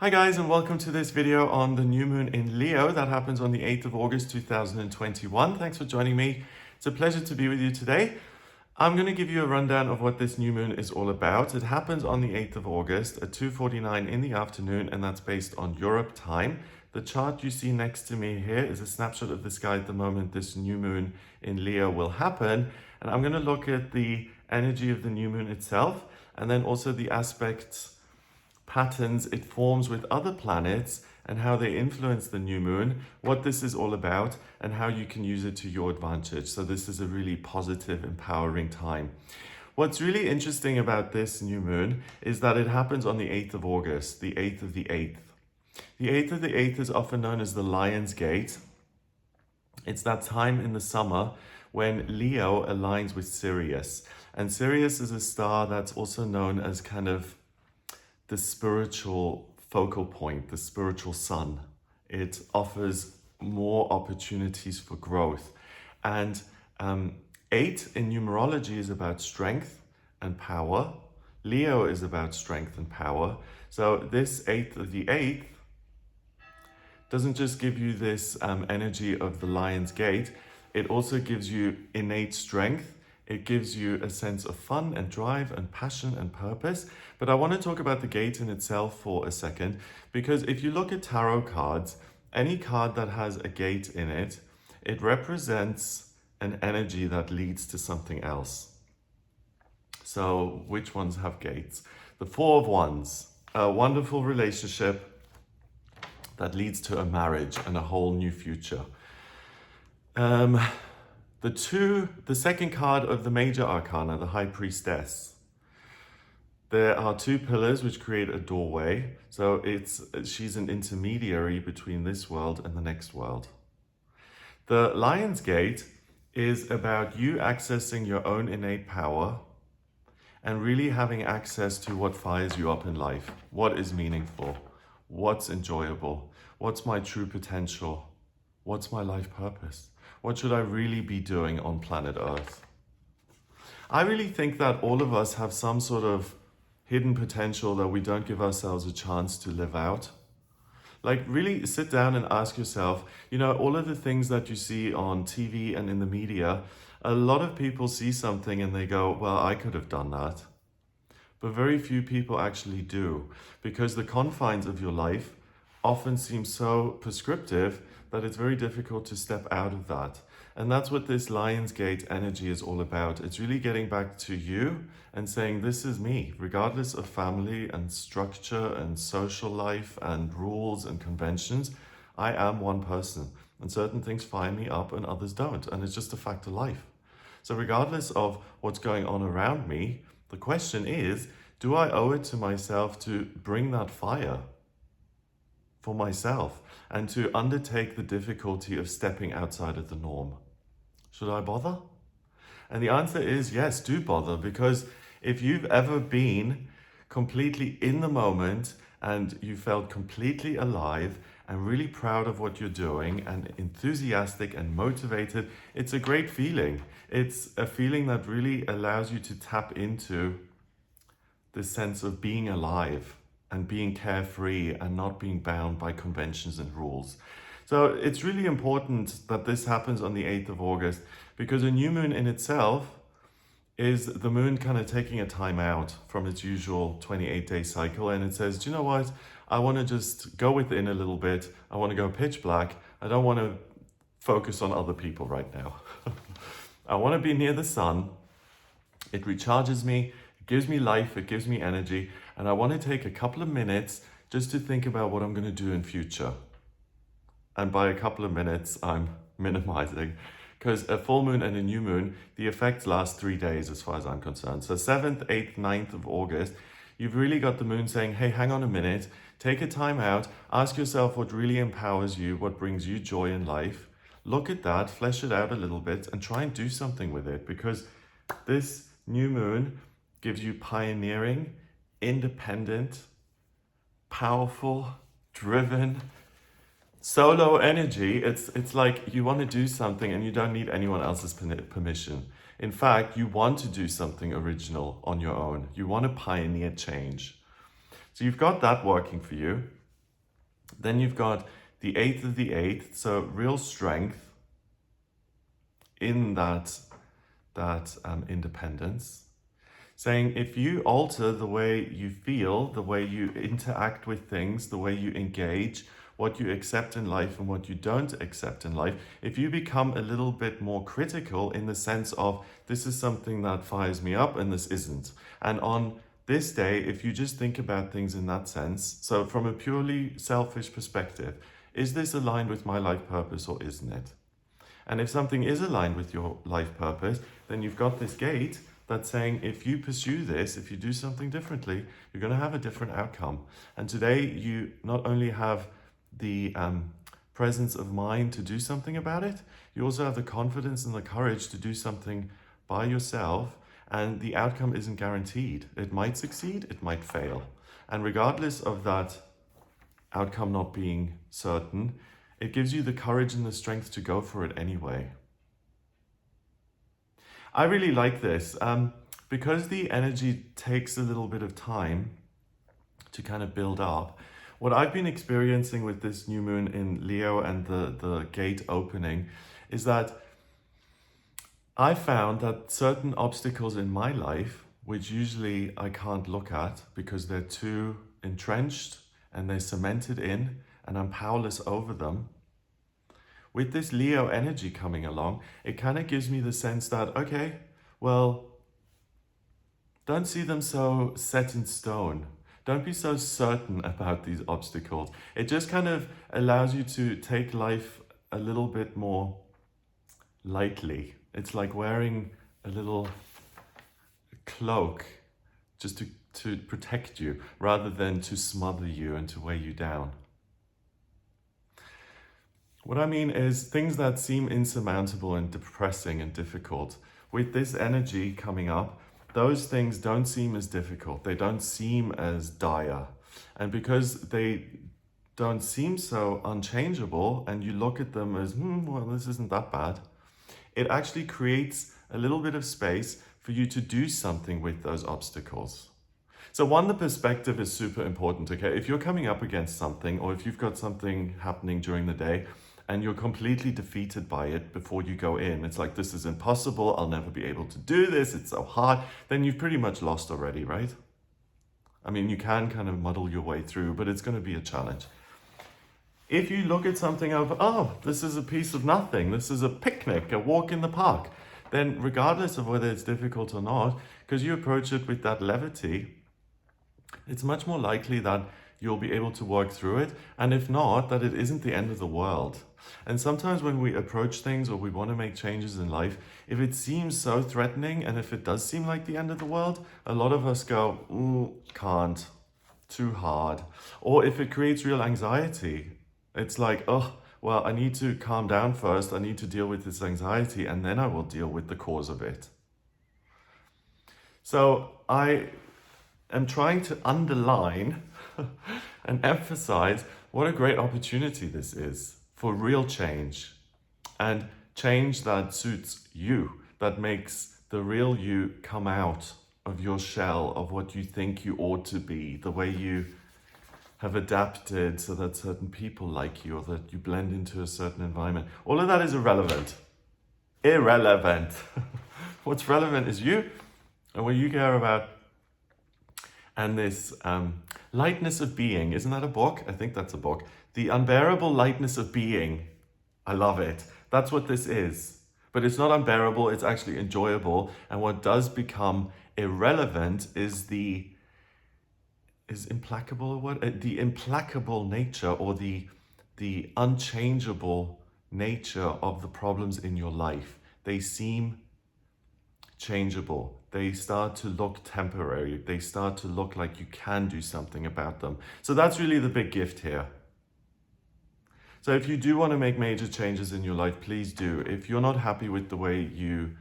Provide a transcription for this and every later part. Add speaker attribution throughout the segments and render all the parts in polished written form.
Speaker 1: Hi guys, and welcome to this video on the new moon in Leo that happens on the 8th of August 2021. Thanks for joining me. It's a pleasure to be with you today. I'm going to give you a rundown of what this new moon is all about. It happens on the 8th of August at 2:49 in the afternoon, and that's based on Europe time. The chart you see next to me here is a snapshot of the sky at the moment this new moon in Leo will happen. And I'm going to look at the energy of the new moon itself, and then also the aspects, patterns it forms with other planets and how they influence the new moon, what this is all about, and how you can use it to your advantage. So this is a really positive, empowering time. What's really interesting about this new moon is that it happens on the 8th of August, the 8th of the 8th. The 8th of the 8th is often known as the Lionsgate. It's that time in the summer when Leo aligns with Sirius. And Sirius is a star that's also known as kind of the spiritual focal point, the spiritual sun. It offers more opportunities for growth. And 8 in numerology is about strength and power. Leo is about strength and power. So this 8th of the 8th doesn't just give you this energy of the Lion's Gate, it also gives you innate strength. It gives you a sense of fun and drive and passion and purpose. But I want to talk about the gate in itself for a second, because if you look at tarot cards, any card that has a gate in it, it represents an energy that leads to something else. So which ones have gates? The Four of Wands, a wonderful relationship that leads to a marriage and a whole new future. The second card of the major arcana, the High Priestess. There are two pillars which create a doorway. So she's an intermediary between this world and the next world. The Lion's Gate is about you accessing your own innate power and really having access to what fires you up in life. What is meaningful? What's enjoyable? What's my true potential? What's my life purpose? What should I really be doing on planet Earth? I really think that all of us have some sort of hidden potential that we don't give ourselves a chance to live out. Like, really sit down and ask yourself, all of the things that you see on TV and in the media, a lot of people see something and they go, well, I could have done that. But very few people actually do, because the confines of your life often seem so prescriptive that it's very difficult to step out of that. And that's what this Lionsgate energy is all about. It's really getting back to you and saying, this is me, regardless of family and structure and social life and rules and conventions. I am one person, and certain things fire me up and others don't. And it's just a fact of life. So regardless of what's going on around me, the question is, do I owe it to myself to bring that fire for myself and to undertake the difficulty of stepping outside of the norm? Should I bother? And the answer is yes, do bother, because if you've ever been completely in the moment and you felt completely alive and really proud of what you're doing and enthusiastic and motivated, it's a great feeling. It's a feeling that really allows you to tap into this sense of being alive and being carefree and not being bound by conventions and rules. So it's really important that this happens on the 8th of August, because a new moon in itself is the moon kind of taking a time out from its usual 28-day cycle. And it says, do you know what? I want to just go within a little bit. I want to go pitch black. I don't want to focus on other people right now. I want to be near the sun. It recharges me. It gives me life. It gives me energy. And I want to take a couple of minutes just to think about what I'm going to do in future. And by a couple of minutes, I'm minimizing, because a full moon and a new moon, the effects last 3 days as far as I'm concerned. So 7th, 8th, 9th of August, you've really got the moon saying, hey, hang on a minute, take a time out, ask yourself what really empowers you, what brings you joy in life. Look at that, flesh it out a little bit, and try and do something with it, because this new moon gives you pioneering, independent, powerful, driven, solo energy. It's like you want to do something and you don't need anyone else's permission. In fact, you want to do something original on your own. You want to pioneer change. So you've got that working for you. Then you've got the 8th of the 8th, so real strength in that independence. Saying if you alter the way you feel, the way you interact with things, the way you engage, what you accept in life and what you don't accept in life, if you become a little bit more critical in the sense of this is something that fires me up and this isn't. And on this day, if you just think about things in that sense, so from a purely selfish perspective, is this aligned with my life purpose or isn't it? And if something is aligned with your life purpose, then you've got this gate that's saying if you pursue this, if you do something differently, you're going to have a different outcome. And today you not only have the presence of mind to do something about it, you also have the confidence and the courage to do something by yourself, and the outcome isn't guaranteed. It might succeed, it might fail. And regardless of that outcome not being certain, it gives you the courage and the strength to go for it anyway. I really like this because the energy takes a little bit of time to kind of build up. What I've been experiencing with this new moon in Leo and the gate opening is that I found that certain obstacles in my life, which usually I can't look at because they're too entrenched and they're cemented in and I'm powerless over them. With this Leo energy coming along, it kind of gives me the sense that, okay, well, don't see them so set in stone. Don't be so certain about these obstacles. It just kind of allows you to take life a little bit more lightly. It's like wearing a little cloak just to protect you rather than to smother you and to weigh you down. What I mean is things that seem insurmountable and depressing and difficult, with this energy coming up, those things don't seem as difficult. They don't seem as dire. And because they don't seem so unchangeable and you look at them as, well, this isn't that bad, it actually creates a little bit of space for you to do something with those obstacles. So one, the perspective is super important, okay? If you're coming up against something or if you've got something happening during the day and you're completely defeated by it before you go in, it's like, this is impossible, I'll never be able to do this, it's so hard, then you've pretty much lost already, right? I mean, you can kind of muddle your way through, but it's going to be a challenge. If you look at something of, oh, this is a piece of nothing, this is a picnic, a walk in the park, then regardless of whether it's difficult or not, because you approach it with that levity, it's much more likely that you'll be able to work through it. And if not, that it isn't the end of the world. And sometimes when we approach things or we want to make changes in life, if it seems so threatening and if it does seem like the end of the world, a lot of us go, can't, too hard. Or if it creates real anxiety, it's like, oh, well, I need to calm down first. I need to deal with this anxiety and then I will deal with the cause of it. So I am trying to underline and emphasize what a great opportunity this is for real change, and change that suits you, that makes the real you come out of your shell of what you think you ought to be, the way you have adapted so that certain people like you or that you blend into a certain environment. All of that is irrelevant. Irrelevant. What's relevant is you and what you care about. And this lightness of being, isn't that a book? I think that's a book. The unbearable lightness of being. I love it. That's what this is. But it's not unbearable, it's actually enjoyable. And what does become irrelevant is the implacable nature or the unchangeable nature of the problems in your life. They seem changeable. They start to look temporary. They start to look like you can do something about them. So that's really the big gift here. So if you do want to make major changes in your life, please do. If you're not happy with the way you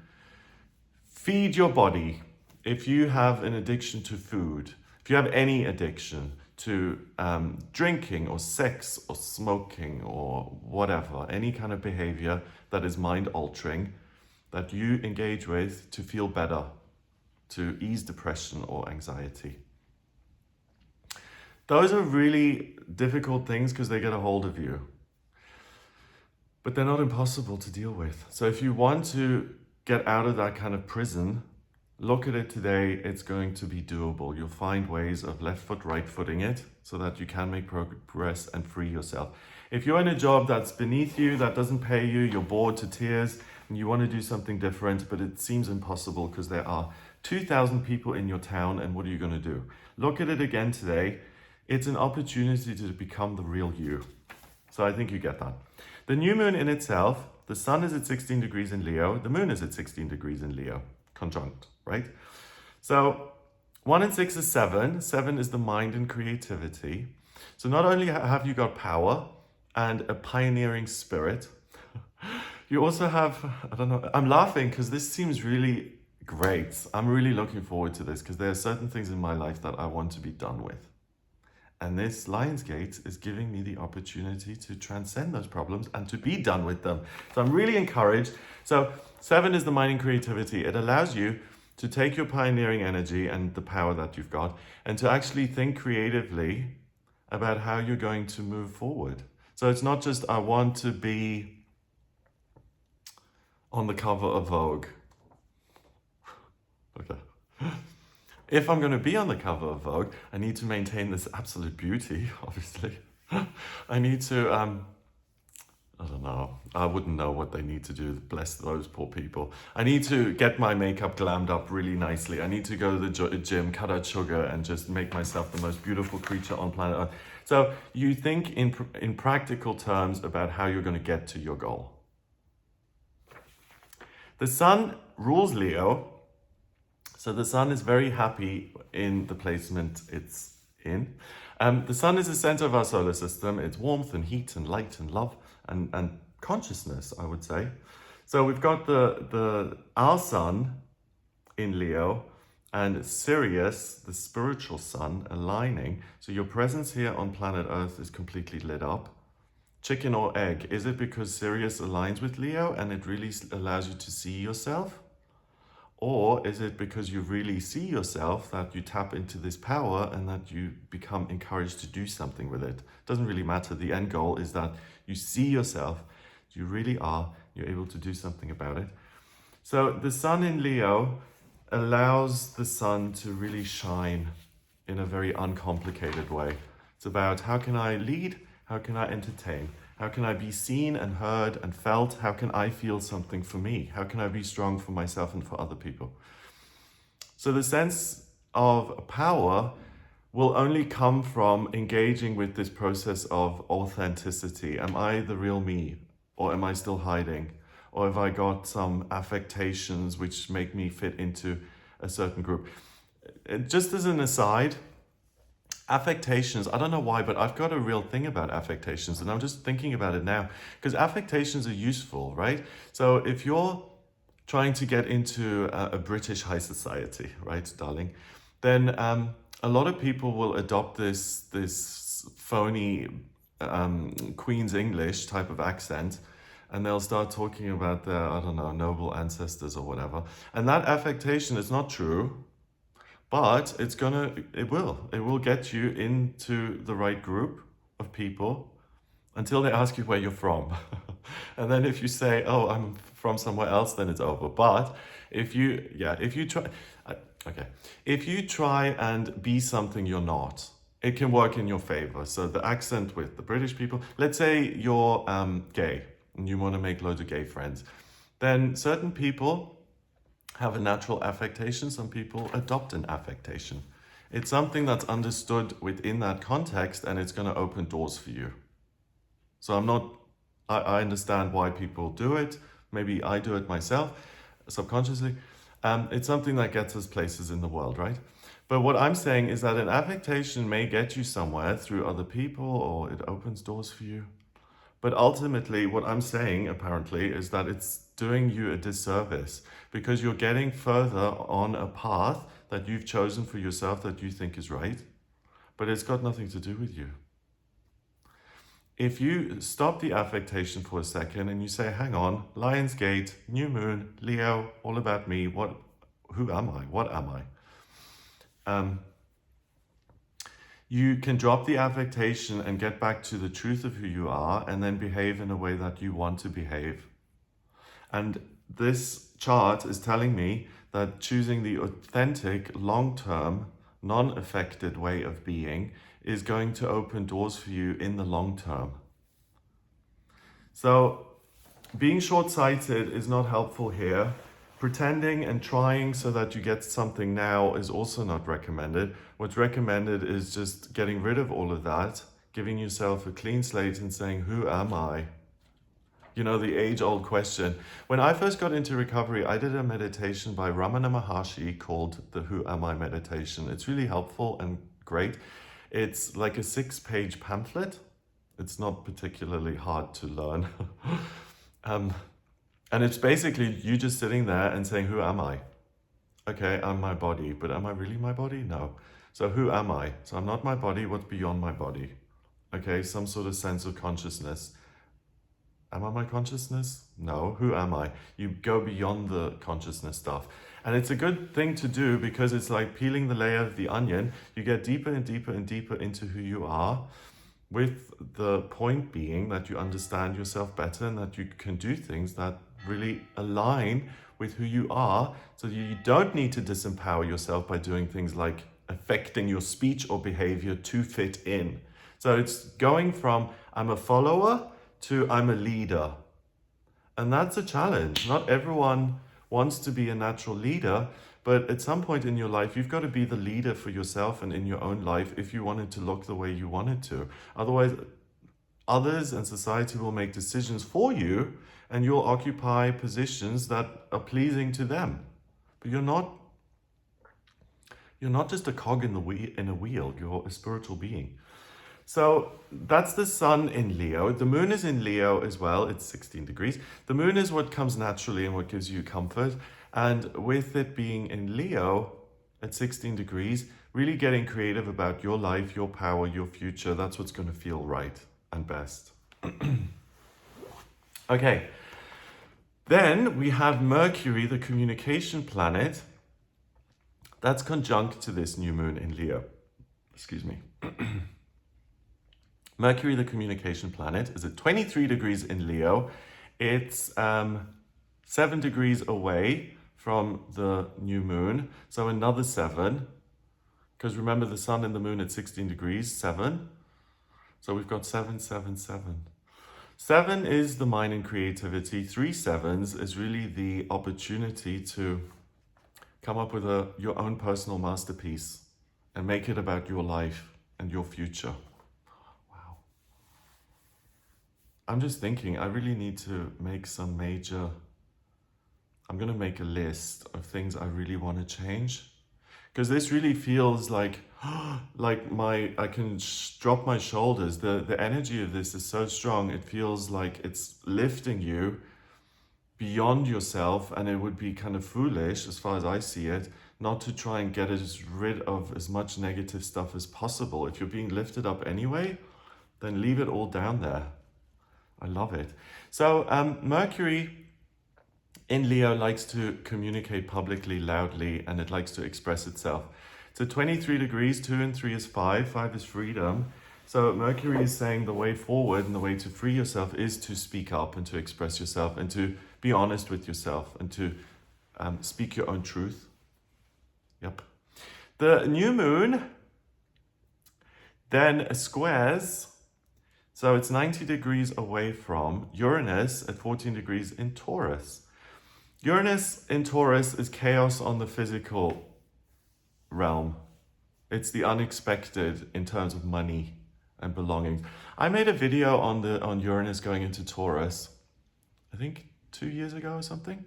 Speaker 1: feed your body, if you have an addiction to food, if you have any addiction to drinking or sex or smoking or whatever, any kind of behavior that is mind altering, that you engage with to feel better, to ease depression or anxiety, Those are really difficult things because they get a hold of you. But they're not impossible to deal with. So if you want to get out of that kind of prison, look at it today. It's going to be doable. You'll find ways of left foot, right footing it so that you can make progress and free yourself. If you're in a job that's beneath you, that doesn't pay you, you're bored to tears, and you want to do something different, but it seems impossible because there are 2,000 people in your town, and what are you going to do? Look at it again today. It's an opportunity to become the real you. So I think you get that. The new moon in itself, the sun is at 16 degrees in Leo, the moon is at 16 degrees in Leo, conjunct, right? So 1 and 6 is 7. 7 is the mind and creativity. So not only have you got power and a pioneering spirit, you also have, I don't know, I'm laughing because this seems really great. I'm really looking forward to this because there are certain things in my life that I want to be done with. And this Lionsgate is giving me the opportunity to transcend those problems and to be done with them. So I'm really encouraged. So 7 is the mind and creativity. It allows you to take your pioneering energy and the power that you've got and to actually think creatively about how you're going to move forward. So it's not just, I want to be on the cover of Vogue. Okay. If I'm going to be on the cover of Vogue, I need to maintain this absolute beauty, obviously. I need to, I don't know, I wouldn't know what they need to do, bless those poor people. I need to get my makeup glammed up really nicely. I need to go to the gym, cut out sugar, and just make myself the most beautiful creature on planet Earth. So you think in practical terms about how you're going to get to your goal. The sun rules Leo. So the sun is very happy in the placement it's in. The sun is the center of our solar system. It's warmth and heat and light and love and consciousness, I would say. So we've got our sun in Leo and Sirius, the spiritual sun, aligning. So your presence here on planet Earth is completely lit up. Chicken or egg? Is it because Sirius aligns with Leo and it really allows you to see yourself? Or is it because you really see yourself that you tap into this power and that you become encouraged to do something with it? Doesn't really matter. The end goal is that you see yourself, you really are, you're able to do something about it. So the sun in Leo allows the sun to really shine in a very uncomplicated way. It's about how can I lead, how can I entertain? How can I be seen and heard and felt? How can I feel something for me? How can I be strong for myself and for other people? So the sense of power will only come from engaging with this process of authenticity. Am I the real me? Or am I still hiding? Or have I got some affectations which make me fit into a certain group? Just as an aside, affectations, I don't know why, but I've got a real thing about affectations and I'm just thinking about it now because affectations are useful, right? So if you're trying to get into a British high society, right, darling, then a lot of people will adopt this phony Queen's English type of accent and they'll start talking about their, I don't know, noble ancestors or whatever. And that affectation is not true. But it will get you into the right group of people until they ask you where you're from. And then if you say, oh, I'm from somewhere else, then it's over. But if you try and be something you're not, it can work in your favor. So the accent with the British people, let's say you're gay and you want to make loads of gay friends, then certain people have a natural affectation, some people adopt an affectation. It's something that's understood within that context and it's going to open doors for you. So I understand why people do it. Maybe I do it myself, subconsciously. It's something that gets us places in the world, right? But what I'm saying is that an affectation may get you somewhere through other people or it opens doors for you. But ultimately, what I'm saying, apparently, is that it's doing you a disservice because you're getting further on a path that you've chosen for yourself that you think is right, but it's got nothing to do with you. If you stop the affectation for a second and you say, hang on, Lionsgate, new moon, Leo, all about me, who am I? What am I? you can drop the affectation and get back to the truth of who you are and then behave in a way that you want to behave. And this chart is telling me that choosing the authentic, long-term, non-affected way of being is going to open doors for you in the long term. So being short-sighted is not helpful here. Pretending and trying so that you get something now is also not recommended. What's recommended is just getting rid of all of that, giving yourself a clean slate and saying, who am I? You know, the age-old question. When I first got into recovery, I did a meditation by Ramana Maharshi called the Who Am I meditation. It's really helpful and great. It's like a 6-page pamphlet. It's not particularly hard to learn. And it's basically you just sitting there and saying, who am I? Okay, I'm my body, but am I really my body? No. So who am I? So I'm not my body, what's beyond my body? Okay, some sort of sense of consciousness. Am I my consciousness? No. Who am I? You go beyond the consciousness stuff. And it's a good thing to do because it's like peeling the layer of the onion. You get deeper and deeper and deeper into who you are, with the point being that you understand yourself better and that you can do things that really align with who you are, so you don't need to disempower yourself by doing things like affecting your speech or behavior to fit in. So it's going from I'm a follower to I'm a leader. And that's a challenge. Not everyone wants to be a natural leader, but at some point in your life, you've got to be the leader for yourself and in your own life if you want it to look the way you want it to. Otherwise, others and society will make decisions for you and you'll occupy positions that are pleasing to them. But you're not just a cog in a wheel, you're a spiritual being. So that's the sun in Leo. The moon is in Leo as well. It's 16 degrees. The moon is what comes naturally and what gives you comfort. And with it being in Leo at 16 degrees, really getting creative about your life, your power, your future. That's what's going to feel right and best. Okay. Then we have Mercury, the communication planet. That's conjunct to this new moon in Leo. Excuse me. Mercury, the communication planet, is at 23 degrees in Leo. It's 7 degrees away from the new moon. So another 7. Because remember the sun and the moon at 16 degrees, 7. So we've got 7, 7, 7. 7 is the mind and creativity. 3 sevens is really the opportunity to come up with your own personal masterpiece and make it about your life and your future. Wow. I'm just thinking, I really need to make some major... I'm going to make a list of things I really want to change. Because this really feels like I can drop my shoulders. The energy of this is so strong. It feels like it's lifting you beyond yourself, and it would be kind of foolish, as far as I see it, not to try and get rid of as much negative stuff as possible. If you're being lifted up anyway, then leave it all down there. I love it. So Mercury in Leo likes to communicate publicly, loudly, and it likes to express itself. So 23 degrees, 2 and 3 is 5. 5 is freedom. So Mercury is saying the way forward and the way to free yourself is to speak up and to express yourself and to be honest with yourself and to speak your own truth. Yep. The new moon then squares, so it's 90 degrees away from Uranus at 14 degrees in Taurus. Uranus in Taurus is chaos on the physical realm. It's the unexpected in terms of money and belongings. I made a video on Uranus going into Taurus, I think 2 years ago or something.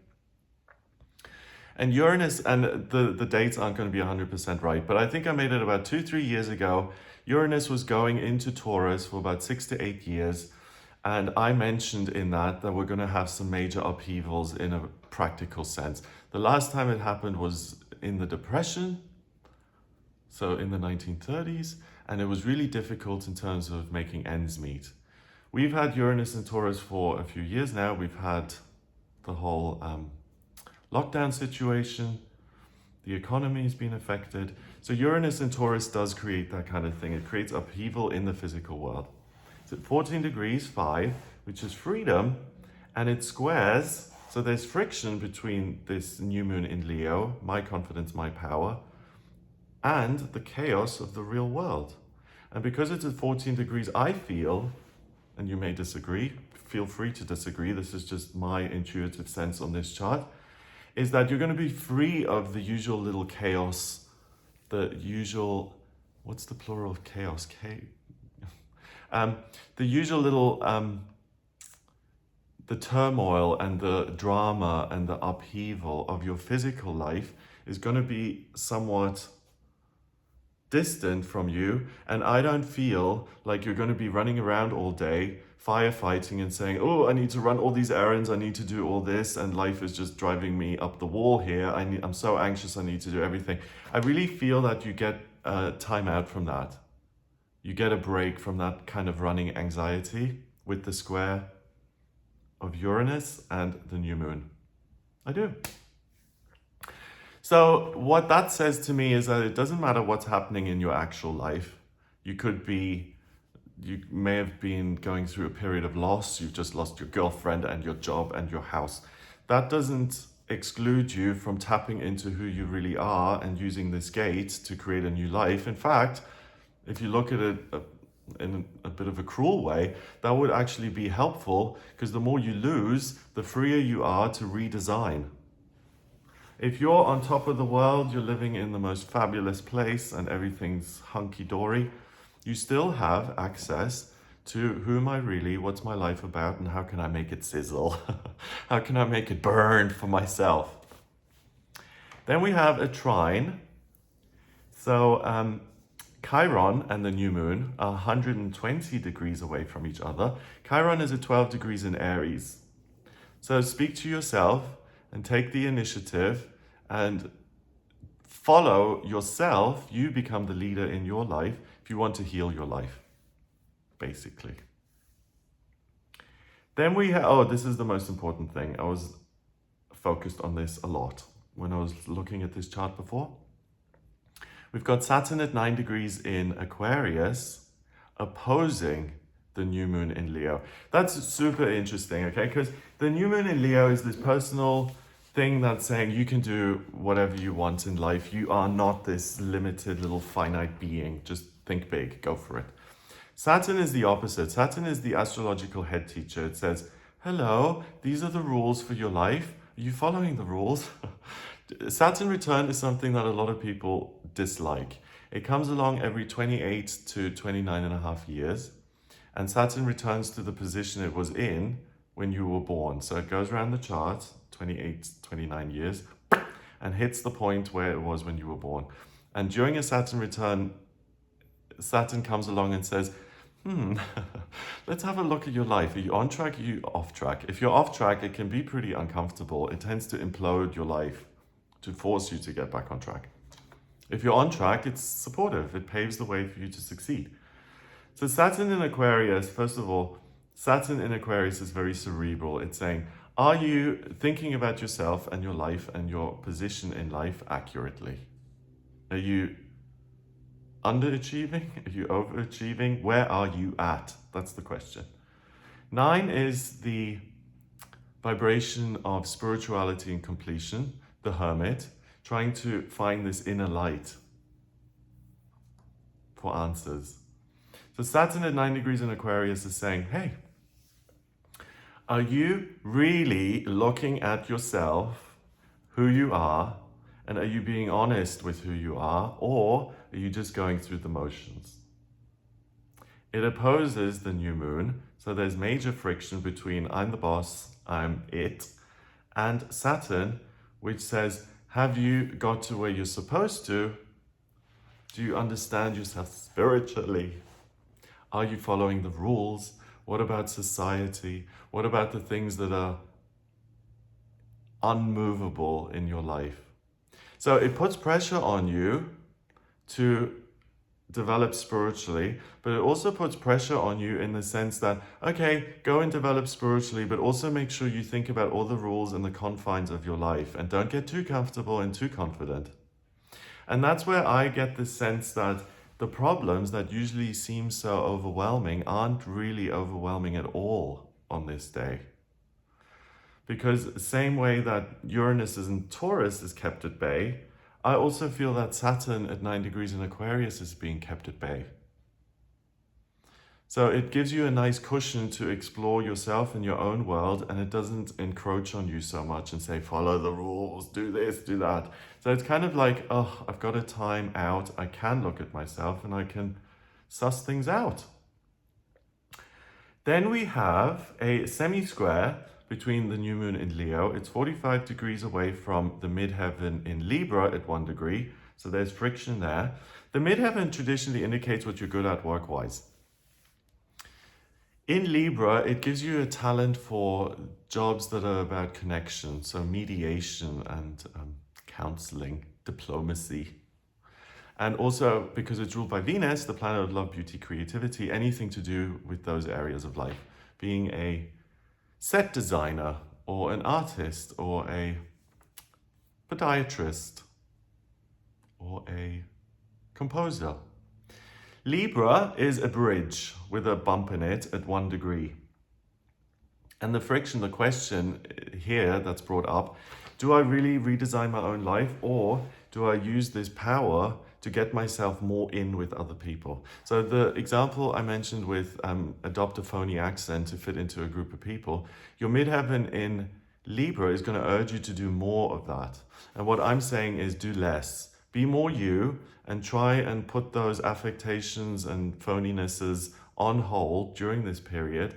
Speaker 1: And Uranus, and the dates aren't going to be 100% right, but I think I made it about 2-3 years ago. Uranus was going into Taurus for about 6 to 8 years. And I mentioned in that we're going to have some major upheavals in a practical sense. The last time it happened was in the Depression, so in the 1930s, and it was really difficult in terms of making ends meet. We've had Uranus and Taurus for a few years now. We've had the whole lockdown situation, The economy has been affected. So Uranus in Taurus does create that kind of thing. It creates upheaval in the physical world. It's at 14 degrees 5, which is freedom, and it squares. So there's friction between this new moon in Leo, my confidence, my power, and the chaos of the real world. And because it's at 14 degrees, I feel, and you may disagree, feel free to disagree, this is just my intuitive sense on this chart, is that you're going to be free of the usual little chaos, the usual, what's the plural of chaos? The usual little, the turmoil and the drama and the upheaval of your physical life is going to be somewhat distant from you, and I don't feel like you're going to be running around all day firefighting and saying, oh, I need to run all these errands, I need to do all this, and life is just driving me up the wall here. I'm so anxious, I need to do everything. I really feel that you get time out from that. You get a break from that kind of running anxiety with the square of Uranus and the new moon. I do. So what that says to me is that it doesn't matter what's happening in your actual life. You may have been going through a period of loss. You've just lost your girlfriend and your job and your house. That doesn't exclude you from tapping into who you really are and using this gate to create a new life. In fact, if you look at it in a bit of a cruel way, that would actually be helpful, because the more you lose, the freer you are to redesign. If you're on top of the world, you're living in the most fabulous place and everything's hunky-dory, you still have access to who am I really, what's my life about, and how can I make it sizzle? How can I make it burn for myself? Then we have a trine. So Chiron and the new moon are 120 degrees away from each other. Chiron is at 12 degrees in Aries. So speak to yourself and take the initiative and follow yourself. You become the leader in your life if you want to heal your life, basically. Then we have, oh, this is the most important thing. I was focused on this a lot when I was looking at this chart before. We've got Saturn at 9 degrees in Aquarius opposing the new moon in Leo. That's super interesting, okay? Because the new moon in Leo is this personal thing that's saying you can do whatever you want in life. You are not this limited little finite being. Just think big, go for it. Saturn is the opposite. Saturn is the astrological head teacher. It says, hello, these are the rules for your life. Are you following the rules? Saturn return is something that a lot of people dislike. It comes along every 28 to 29 and a half years. And Saturn returns to the position it was in when you were born. So it goes around the chart, 28, 29 years, and hits the point where it was when you were born. And during a Saturn return, Saturn comes along and says, let's have a look at your life. Are you on track? Are you off track? If you're off track, it can be pretty uncomfortable. It tends to implode your life to force you to get back on track. If you're on track, it's supportive. It paves the way for you to succeed. So Saturn in Aquarius, first of all, Saturn in Aquarius is very cerebral. It's saying, are you thinking about yourself and your life and your position in life accurately? Are you underachieving? Are you overachieving? Where are you at? That's the question. 9 is the vibration of spirituality and completion, the hermit, trying to find this inner light for answers. So Saturn at 9 degrees in Aquarius is saying, hey, are you really looking at yourself, who you are, and are you being honest with who you are, or are you just going through the motions? It opposes the new moon, so there's major friction between I'm the boss, I'm it, and Saturn, which says, have you got to where you're supposed to? Do you understand yourself spiritually? Are you following the rules? What about society? What about the things that are unmovable in your life? So it puts pressure on you to develop spiritually, but it also puts pressure on you in the sense that, okay, go and develop spiritually, but also make sure you think about all the rules and the confines of your life and don't get too comfortable and too confident. And that's where I get the sense that the problems that usually seem so overwhelming aren't really overwhelming at all on this day. Because the same way that Uranus in Taurus is kept at bay, I also feel that Saturn at 9 degrees in Aquarius is being kept at bay. So it gives you a nice cushion to explore yourself in your own world, and it doesn't encroach on you so much and say, follow the rules, do this, do that. So it's kind of like, oh, I've got a time out. I can look at myself and I can suss things out. Then we have a semi-square between the new moon in Leo. It's 45 degrees away from the midheaven in Libra at 1 degree. So there's friction there. The midheaven traditionally indicates what you're good at work-wise. In Libra, it gives you a talent for jobs that are about connection, so mediation and counseling, diplomacy. And also, because it's ruled by Venus, the planet of love, beauty, creativity, anything to do with those areas of life. Being a set designer, or an artist, or a podiatrist, or a composer. Libra is a bridge with a bump in it at 1 degree. And the friction, the question here that's brought up, do I really redesign my own life, or do I use this power to get myself more in with other people? So the example I mentioned with adopt a phony accent to fit into a group of people, your midheaven in Libra is going to urge you to do more of that. And what I'm saying is do less. Be more you, and try and put those affectations and phoninesses on hold during this period.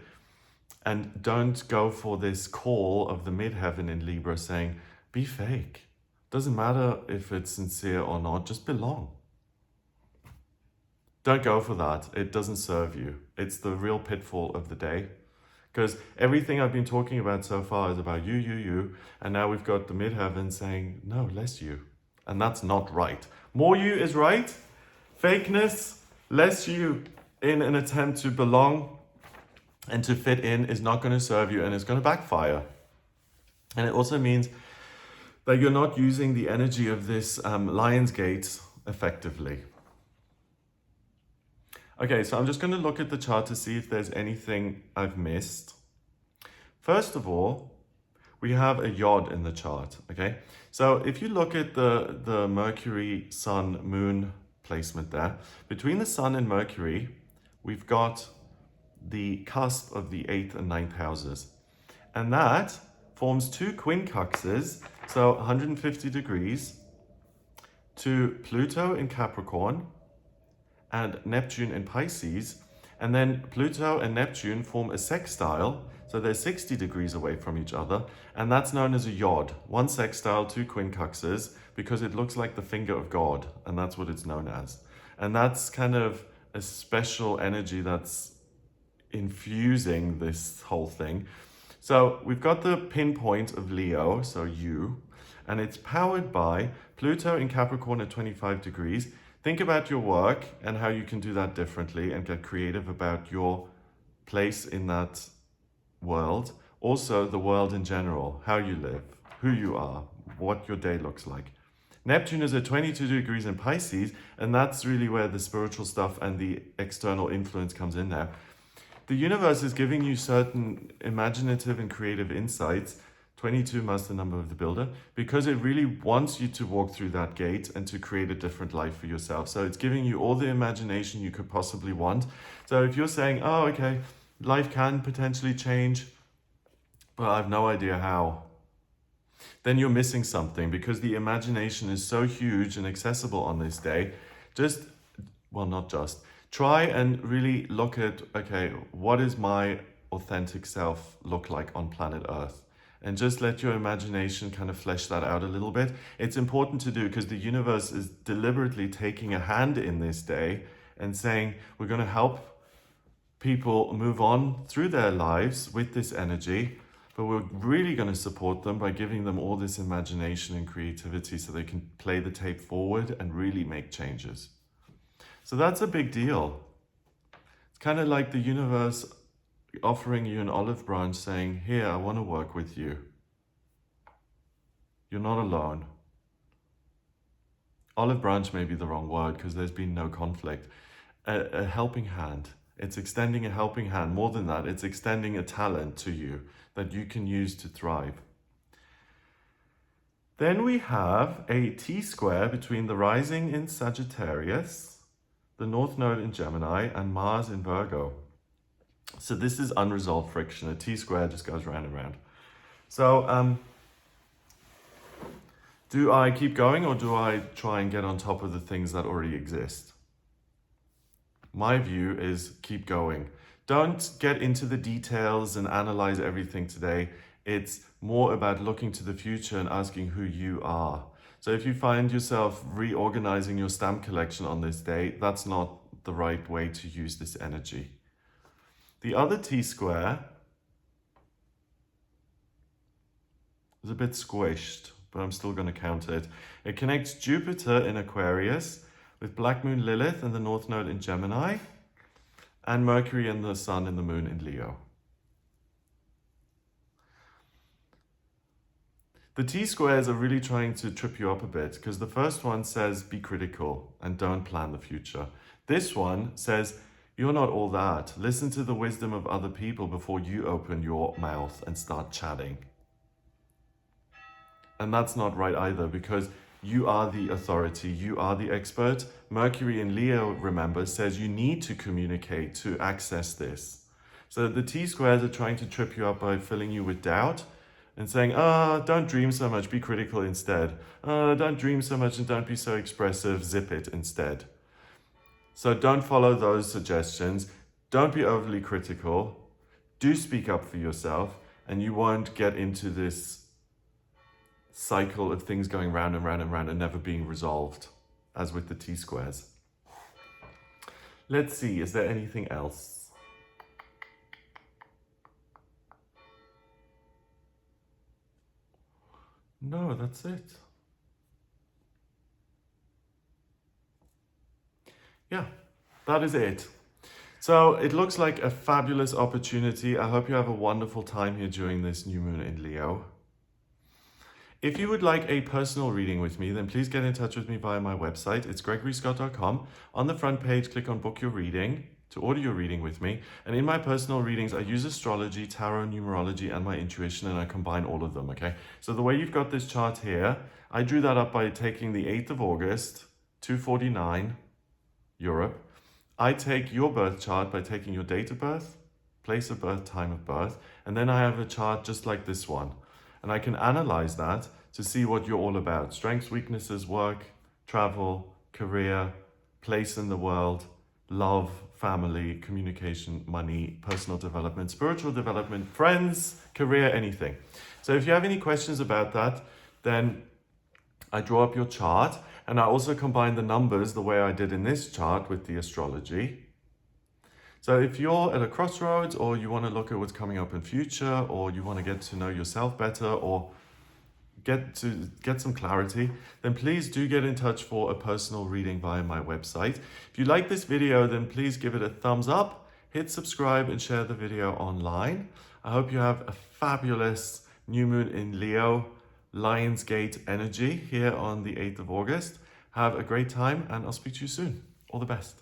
Speaker 1: And don't go for this call of the midheaven in Libra saying, be fake. Doesn't matter if it's sincere or not, just belong. Don't go for that. It doesn't serve you. It's the real pitfall of the day. Because everything I've been talking about so far is about you. And now we've got the midheaven saying, no, less you. And that's not right. More you is right. Fakeness, less you in an attempt to belong and to fit in is not going to serve you, and it's going to backfire. And it also means that you're not using the energy of this Lionsgate effectively. Okay, so I'm just going to look at the chart to see if there's anything I've missed. First of all, we have a yod in the chart, okay? So if you look at the Mercury, Sun, Moon placement there, between the Sun and Mercury, we've got the cusp of the 8th and 9th houses. And that forms two quincunxes, so 150 degrees, to Pluto in Capricorn and Neptune in Pisces. And then Pluto and Neptune form a sextile, so they're 60 degrees away from each other, and that's known as a yod. One sextile, two quincunxes, because it looks like the finger of God, and that's what it's known as. And that's kind of a special energy that's infusing this whole thing. So we've got the pinpoint of Leo, so you, and it's powered by Pluto in Capricorn at 25 degrees. Think about your work and how you can do that differently and get creative about your place in that world. Also, the world in general, how you live, who you are, what your day looks like. Neptune is at 22 degrees in Pisces, and that's really where the spiritual stuff and the external influence comes in there. The universe is giving you certain imaginative and creative insights. 22 must the number of the builder, because it really wants you to walk through that gate and to create a different life for yourself. So it's giving you all the imagination you could possibly want. So if you're saying, oh, okay, life can potentially change, but I have no idea how, then you're missing something, because the imagination is so huge and accessible on this day. Try and really look at, okay, what is my authentic self look like on planet Earth? And just let your imagination kind of flesh that out a little bit. It's important to do because the universe is deliberately taking a hand in this day and saying, we're going to help people move on through their lives with this energy, but we're really going to support them by giving them all this imagination and creativity so they can play the tape forward and really make changes. So that's a big deal. It's kind of like the universe offering you an olive branch saying, here, I want to work with you. You're not alone. Olive branch may be the wrong word because there's been no conflict. A helping hand. It's extending a helping hand. More than that, it's extending a talent to you that you can use to thrive. Then we have a T-square between the rising in Sagittarius, the North Node in Gemini, and Mars in Virgo. So this is unresolved friction. A T-square just goes round and round. So do I keep going or do I try and get on top of the things that already exist? My view is keep going. Don't get into the details and analyze everything today. It's more about looking to the future and asking who you are. So if you find yourself reorganizing your stamp collection on this day, that's not the right way to use this energy. The other T-square is a bit squished, but I'm still going to count it. It connects Jupiter in Aquarius with Black Moon Lilith and the North Node in Gemini, and Mercury and the Sun and the Moon in Leo. The T-squares are really trying to trip you up a bit because the first one says be critical and don't plan the future. This one says you're not all that. Listen to the wisdom of other people before you open your mouth and start chatting. And that's not right either because you are the authority, you are the expert. Mercury in Leo, remember, says you need to communicate to access this. So the T-squares are trying to trip you up by filling you with doubt and saying, don't dream so much, be critical instead. Don't dream so much and don't be so expressive, zip it instead. So don't follow those suggestions. Don't be overly critical. Do speak up for yourself and you won't get into this cycle of things going round and round and round and never being resolved, as with the T-squares. Let's see, is there anything else? No, that's it. Yeah, that is it. So it looks like a fabulous opportunity. I hope you have a wonderful time here during this new moon in Leo. If you would like a personal reading with me, then please get in touch with me via my website. It's gregoryscott.com. On the front page, click on book your reading to order your reading with me. And in my personal readings, I use astrology, tarot, numerology, and my intuition, and I combine all of them, okay? So the way you've got this chart here, I drew that up by taking the 8th of August, 249, Europe. I take your birth chart by taking your date of birth, place of birth, time of birth, and then I have a chart just like this one. And I can analyze that to see what you're all about. Strengths, weaknesses, work, travel, career, place in the world, love, family, communication, money, personal development, spiritual development, friends, career, anything. So if you have any questions about that, then I draw up your chart and I also combine the numbers the way I did in this chart with the astrology. So if you're at a crossroads or you want to look at what's coming up in future or you want to get to know yourself better or get some clarity, then please do get in touch for a personal reading via my website. If you like this video, then please give it a thumbs up, hit subscribe and share the video online. I hope you have a fabulous new moon in Leo, Lionsgate energy here on the 8th of August. Have a great time and I'll speak to you soon. All the best.